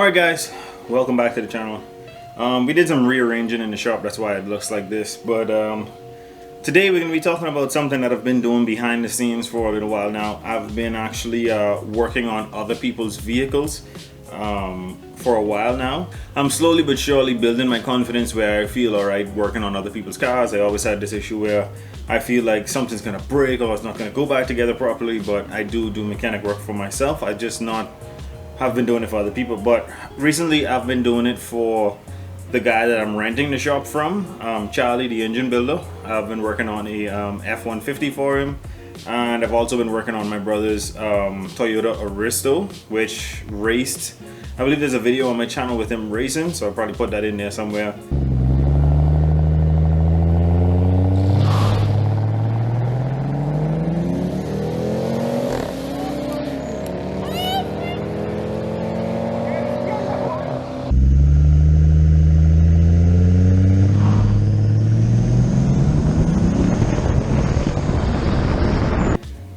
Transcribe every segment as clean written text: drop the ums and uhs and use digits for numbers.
Alright guys, welcome back to the channel. We did some rearranging in the shop, that's why it looks like this, but today we're going to be talking about something that I've been doing behind the scenes for a little while now. I've been actually working on other people's vehicles for a while now. I'm slowly but surely building my confidence where I feel alright working on other people's cars. I always had this issue where I feel like something's going to break or it's not going to go back together properly, but I do mechanic work for myself. I just not have been doing it for other people, but recently I've been doing it for the guy that I'm renting the shop from, Charlie the engine builder. I've been working on a F-150 for him, and I've also been working on my brother's Toyota Aristo, which raced. I believe there's a video on my channel with him racing, so I'll probably put that in there somewhere.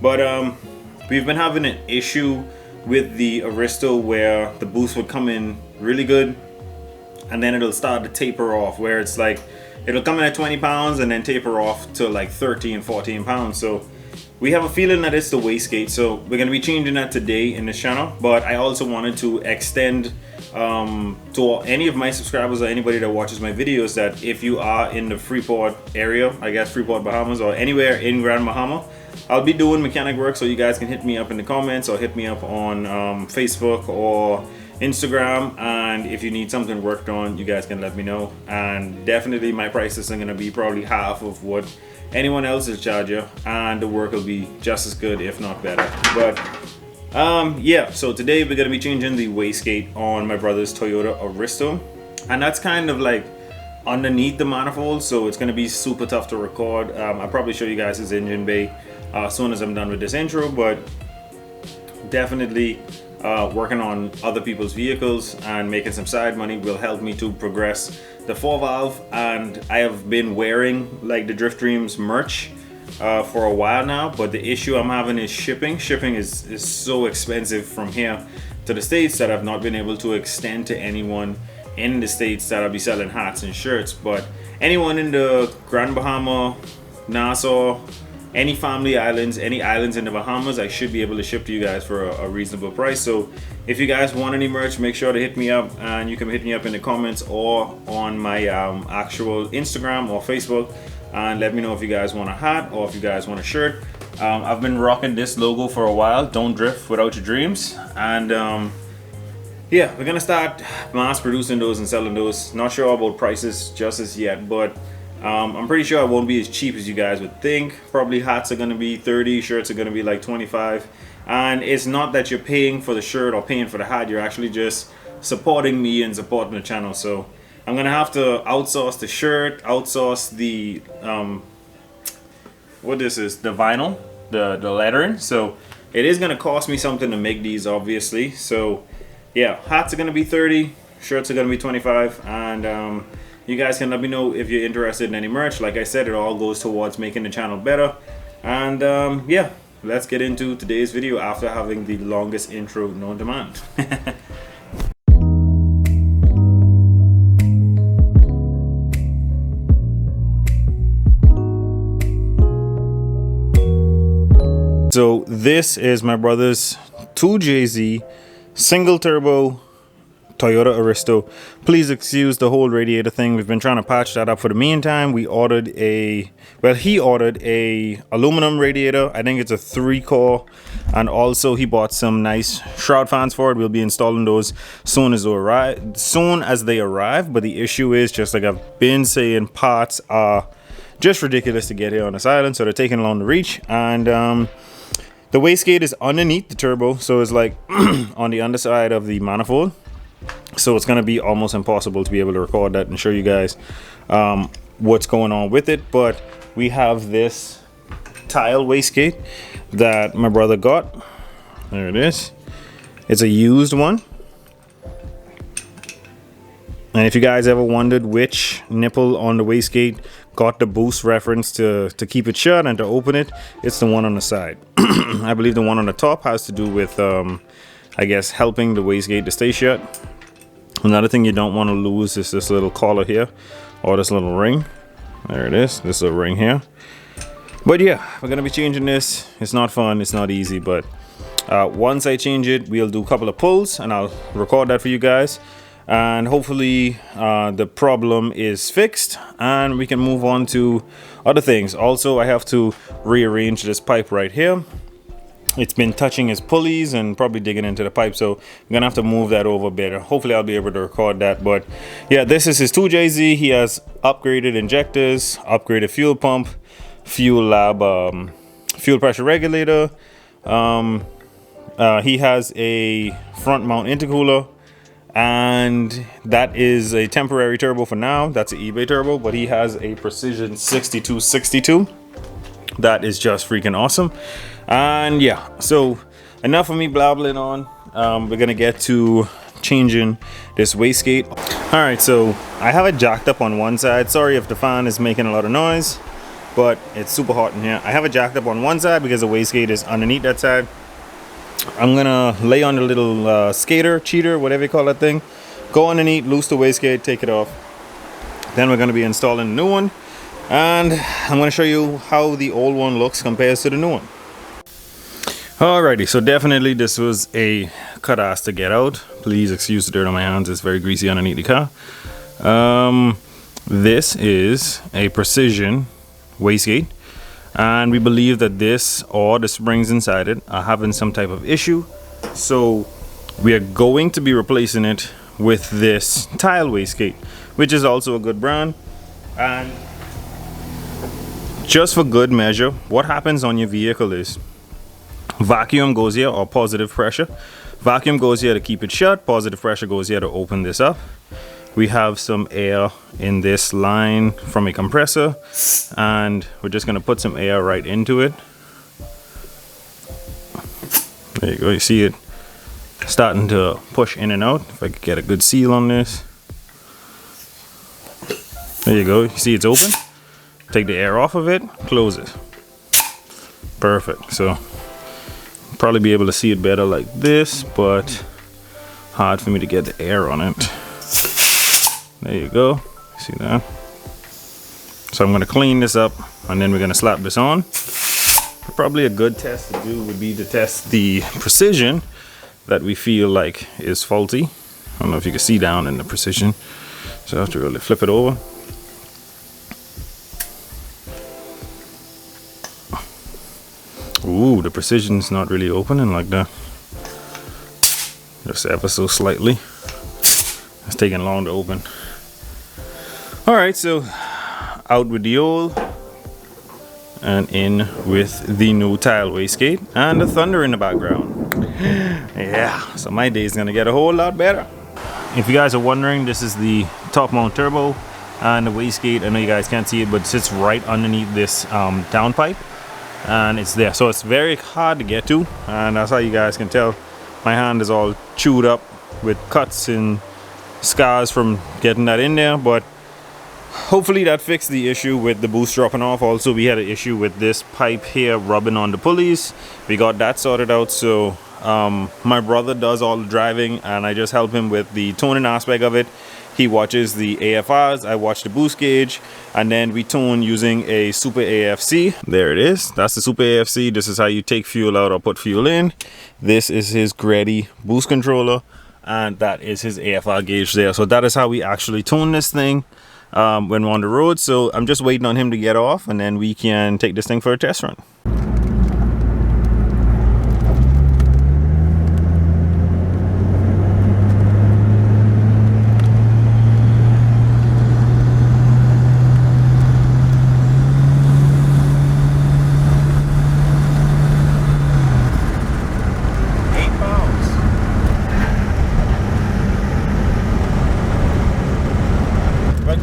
But we've been having an issue with the Aristo where the boost would come in really good and then it'll start to taper off, where it's like it'll come in at 20 pounds and then taper off to like 13, 14 pounds. So we have a feeling that it's the wastegate, so we're going to be changing that today in this channel. But I also wanted to extend to any of my subscribers or anybody that watches my videos that if you are in the Freeport area, I guess Freeport, Bahamas, or anywhere in Grand Bahama, I'll be doing mechanic work, so you guys can hit me up in the comments or hit me up on Facebook or Instagram, and if you need something worked on, you guys can let me know. And definitely my prices are going to be probably half of what anyone else will charge you, and the work will be just as good if not better. But yeah, so today we're going to be changing the wastegate on my brother's Toyota Aristo, and that's kind of like underneath the manifold, so it's going to be super tough to record. I'll probably show you guys his engine bay as soon as I'm done with this intro, but definitely working on other people's vehicles and making some side money will help me to progress the 4-valve. And I have been wearing like the Drift Dreams merch for a while now, but the issue I'm having is shipping. Shipping is so expensive from here to the States that I've not been able to extend to anyone in the States that I'll be selling hats and shirts. But anyone in the Grand Bahama, Nassau, any family islands, any islands in the Bahamas, I should be able to ship to you guys for a reasonable price. So if you guys want any merch, make sure to hit me up, and you can hit me up in the comments or on my actual Instagram or Facebook, and let me know if you guys want a hat or if you guys want a shirt. I've been rocking this logo for a while, don't drift without your dreams, and yeah, we're gonna start mass producing those and selling those. Not sure about prices just as yet, but I'm pretty sure it won't be as cheap as you guys would think. Probably hats are going to be 30, shirts are going to be like 25. And it's not that you're paying for the shirt or paying for the hat, you're actually just supporting me and supporting the channel. So I'm going to have to outsource the shirt, outsource the, what this is, the vinyl, the lettering. So it is going to cost me something to make these, obviously. So yeah, hats are going to be 30, shirts are going to be 25, and you guys can let me know if you're interested in any merch. Like I said, it all goes towards making the channel better. And yeah, let's get into today's video after having the longest intro known to man. So this is my brother's 2JZ single turbo Toyota Aristo. Please excuse the whole radiator thing. We've been trying to patch that up for the meantime. We ordered he ordered a aluminum radiator. I think it's a 3-core, and also he bought some nice shroud fans for it. We'll be installing those soon as they arrive. But the issue is, just like I've been saying, parts are just ridiculous to get here on this island, so they're taking long to reach. And the wastegate is underneath the turbo, so it's like on the underside of the manifold. So it's going to be almost impossible to be able to record that and show you guys what's going on with it. But we have this tile wastegate that my brother got. There it is. It's a used one. And if you guys ever wondered which nipple on the wastegate got the boost reference to keep it shut and to open it, it's the one on the side. I believe the one on the top has to do with I guess helping the wastegate to stay shut. Another thing you don't want to lose is this little collar here, or this little ring. There it is, this little ring here. But yeah, we're gonna be changing this. It's not fun, it's not easy, but once I change it, we'll do a couple of pulls and I'll record that for you guys. And hopefully the problem is fixed and we can move on to other things. Also, I have to rearrange this pipe right here. It's been touching his pulleys and probably digging into the pipe, so I'm gonna have to move that over better. Hopefully I'll be able to record that. But yeah, this is his 2JZ. He has upgraded injectors, upgraded fuel pump, fuel lab, fuel pressure regulator. He has a front mount intercooler, and that is a temporary turbo for now. That's an eBay turbo, but he has a Precision 6262. That is just freaking awesome. And yeah, so enough of me blabbling on. We're gonna get to changing this wastegate. All right, so I have it jacked up on one side. Sorry if the fan is making a lot of noise, but it's super hot in here. I have it jacked up on one side because the wastegate is underneath that side. I'm gonna lay on the little skater, cheater, whatever you call that thing. Go underneath, loose the wastegate, take it off. Then we're gonna be installing a new one. And I'm gonna show you how the old one looks compared to the new one. Alrighty, so definitely this was a cut ass to get out. Please excuse the dirt on my hands, it's very greasy underneath the car. This is a Precision wastegate, and we believe that this or the springs inside it are having some type of issue. So we are going to be replacing it with this tile wastegate, which is also a good brand. And just for good measure, what happens on your vehicle is vacuum goes here, or positive pressure. Vacuum goes here to keep it shut, positive pressure goes here to open this up. We have some air in this line from a compressor, and we're just gonna put some air right into it. There you go, you see it starting to push in and out. If I could get a good seal on this. There you go, you see it's open. Take the air off of it, close it. Perfect. So probably be able to see it better like this, but hard for me to get the air on it. There you go, see that? So I'm gonna clean this up and then we're gonna slap this on. Probably a good test to do would be to test the precision that we feel like is faulty. I don't know if you can see down in the precision, so I have to really flip it over. Ooh, the precision's not really opening like that. Just ever so slightly. It's taking long to open. Alright, so out with the old and in with the new tile wastegate and the thunder in the background. Yeah, so my day is gonna get a whole lot better. If you guys are wondering, this is the top mount turbo and the wastegate. I know you guys can't see it, but it sits right underneath this downpipe. And it's there, so it's very hard to get to, and that's how you guys can tell my hand is all chewed up with cuts and scars from getting that in there. But hopefully that fixed the issue with the boost dropping off. Also, we had an issue with this pipe here rubbing on the pulleys. We got that sorted out. So my brother does all the driving and I just help him with the tuning aspect of it. He watches the AFRs, I watch the boost gauge, and then we tune using a Super AFC. There it is, that's the Super AFC. This is how you take fuel out or put fuel in. This is his Grady boost controller, and that is his AFR gauge there. So that is how we actually tune this thing when we're on the road. So I'm just waiting on him to get off, and then we can take this thing for a test run.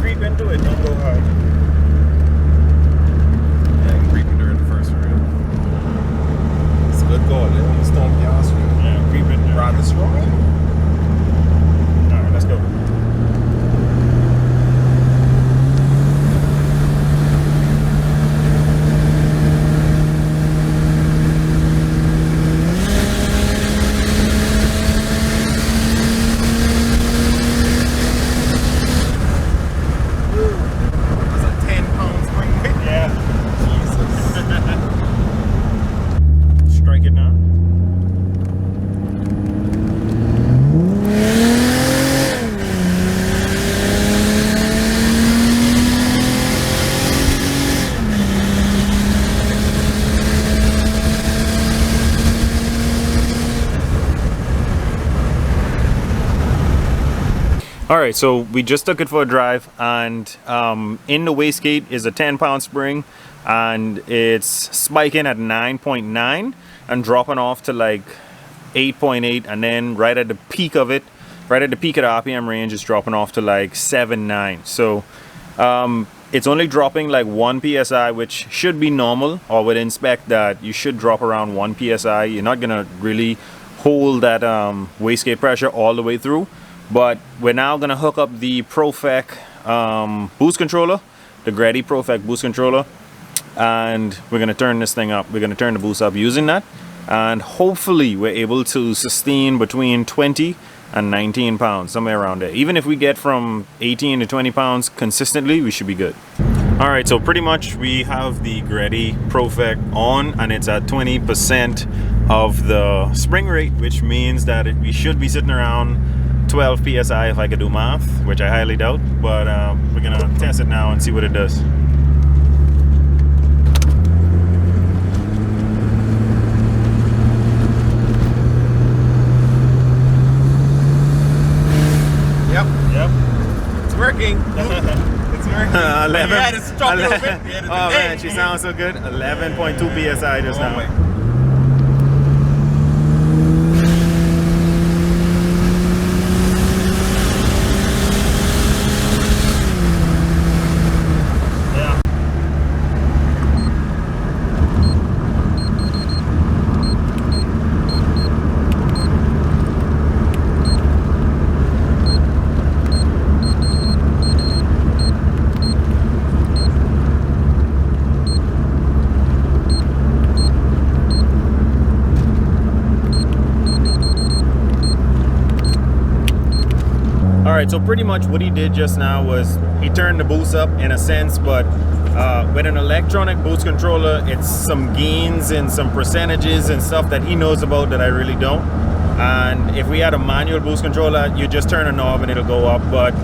Creep into it, don't go hard. Yeah, creep into it first for real. It's a good goal, yeah. Stop gas. Yeah, creep in there. Rather strong. Alright, let's go. All right, so we just took it for a drive, and in the wastegate is a 10-pound spring, and it's spiking at 9.9 and dropping off to like 8.8, and then right at the peak of it, right at the peak of the RPM range, is dropping off to like 7.9. So it's only dropping like 1 psi, which should be normal, or would expect that you should drop around 1 psi. You're not gonna really hold that wastegate pressure all the way through. But we're now gonna hook up the Profec boost controller, the Grady Profec boost controller, and we're gonna turn this thing up. We're gonna turn the boost up using that, and hopefully we're able to sustain between 20 and 19 pounds, somewhere around there. Even if we get from 18 to 20 pounds consistently, we should be good. All right, so pretty much we have the Grady Profec on, and it's at 20% of the spring rate, which means that we should be sitting around 12 psi if I could do math, which I highly doubt, but we're gonna test it now and see what it does. Yep. It's working. It's working. 11. Yeah, it's strong little bit. Oh man, she sounds so good. 11.2 psi just now. Wait. Alright, so pretty much what he did just now was he turned the boost up in a sense, but with an electronic boost controller, it's some gains and some percentages and stuff that he knows about that I really don't. And if we had a manual boost controller, you just turn a knob and it'll go up. But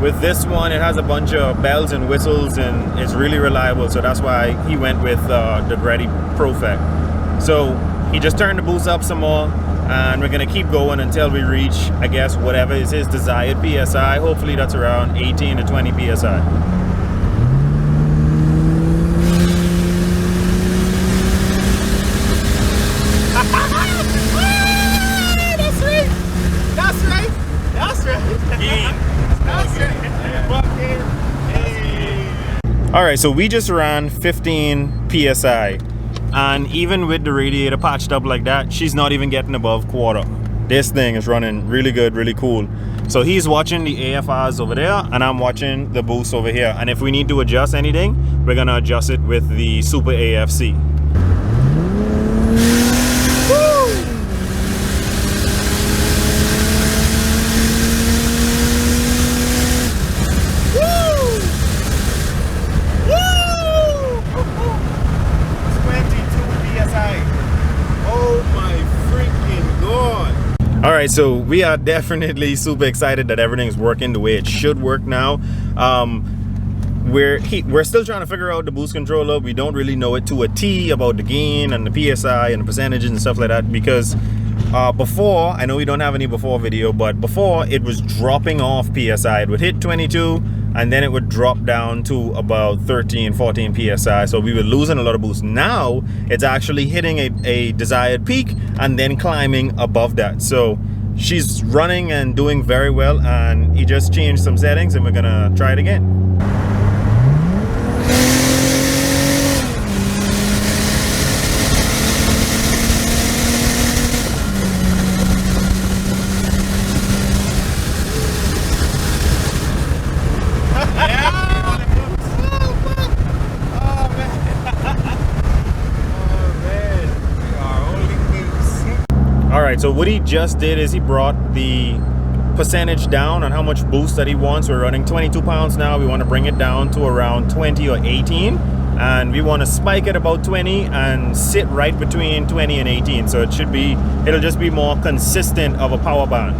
with this one, it has a bunch of bells and whistles and it's really reliable. So that's why he went with the Grady Profec. So he just turned the boost up some more, and we're gonna keep going until we reach, I guess, whatever is his desired PSI. Hopefully that's around 18 to 20 PSI. That's right. That's right. That's right. Yeah. That's right. Hey. All right, so we just ran 15 PSI. And even with the radiator patched up like that, she's not even getting above quarter. This thing is running really good, really cool. So he's watching the AFRs over there, and I'm watching the boost over here. And if we need to adjust anything, we're gonna adjust it with the Super AFC. All right, so we are definitely super excited that everything's working the way it should work now. We're still trying to figure out the boost controller. We don't really know it to a T about the gain and the PSI and the percentages and stuff like that, because before, I know we don't have any before video, but before it was dropping off PSI. It would hit 22 and then it would drop down to about 13, 14 PSI. So we were losing a lot of boost. Now it's actually hitting a desired peak and then climbing above that. So she's running and doing very well, and he just changed some settings and we're gonna try it again. Alright, so what he just did is he brought the percentage down on how much boost that he wants. We're running 22 pounds now. We want to bring it down to around 20 or 18. And we want to spike at about 20 and sit right between 20 and 18. So it'll just be more consistent of a power band.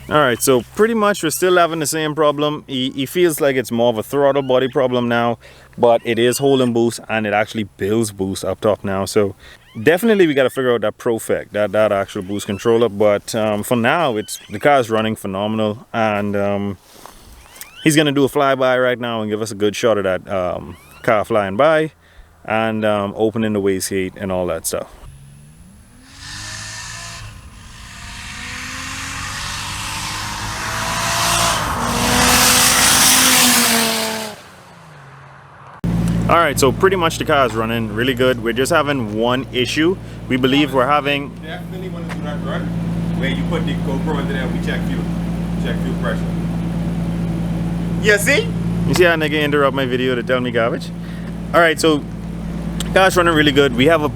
All right, so pretty much we're still having the same problem. He feels like it's more of a throttle body problem now, but it is holding boost and it actually builds boost up top now. So definitely we got to figure out that Profect, that actual boost controller. But for now, the car is running phenomenal, and he's gonna do a flyby right now and give us a good shot of that car flying by and opening the wastegate and all that stuff. All right, so pretty much the car is running really good. We're just having one issue. We believe we're having... Definitely want to do that run where you put the GoPro into there and we check fuel pressure. You see? You see how nigga interrupt my video to tell me garbage? All right, so car's running really good. We have a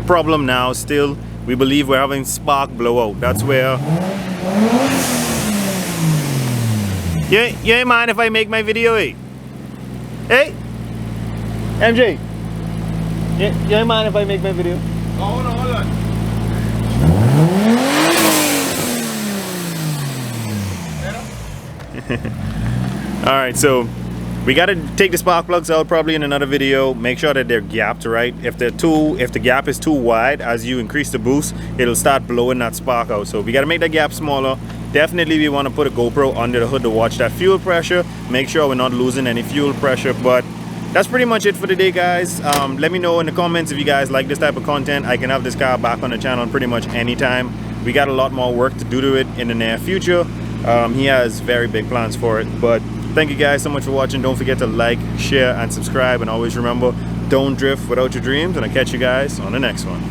problem now still. We believe we're having spark blowout. That's where... You ain't mind if I make my video, eh? Hey? MJ, you ain't mind if I make my video? Oh, hold on. Alright, so we gotta take the spark plugs out probably in another video. Make sure that they're gapped right. If the gap is too wide, as you increase the boost, it'll start blowing that spark out. So we gotta make that gap smaller. Definitely we want to put a GoPro under the hood to watch that fuel pressure. Make sure we're not losing any fuel pressure, but that's pretty much it for today, guys. Let me know in the comments if you guys like this type of content. I can have this car back on the channel pretty much anytime. We got a lot more work to do to it in the near future. He has very big plans for it. But thank you guys so much for watching. Don't forget to like, share, and subscribe. And always remember, don't drift without your dreams. And I'll catch you guys on the next one.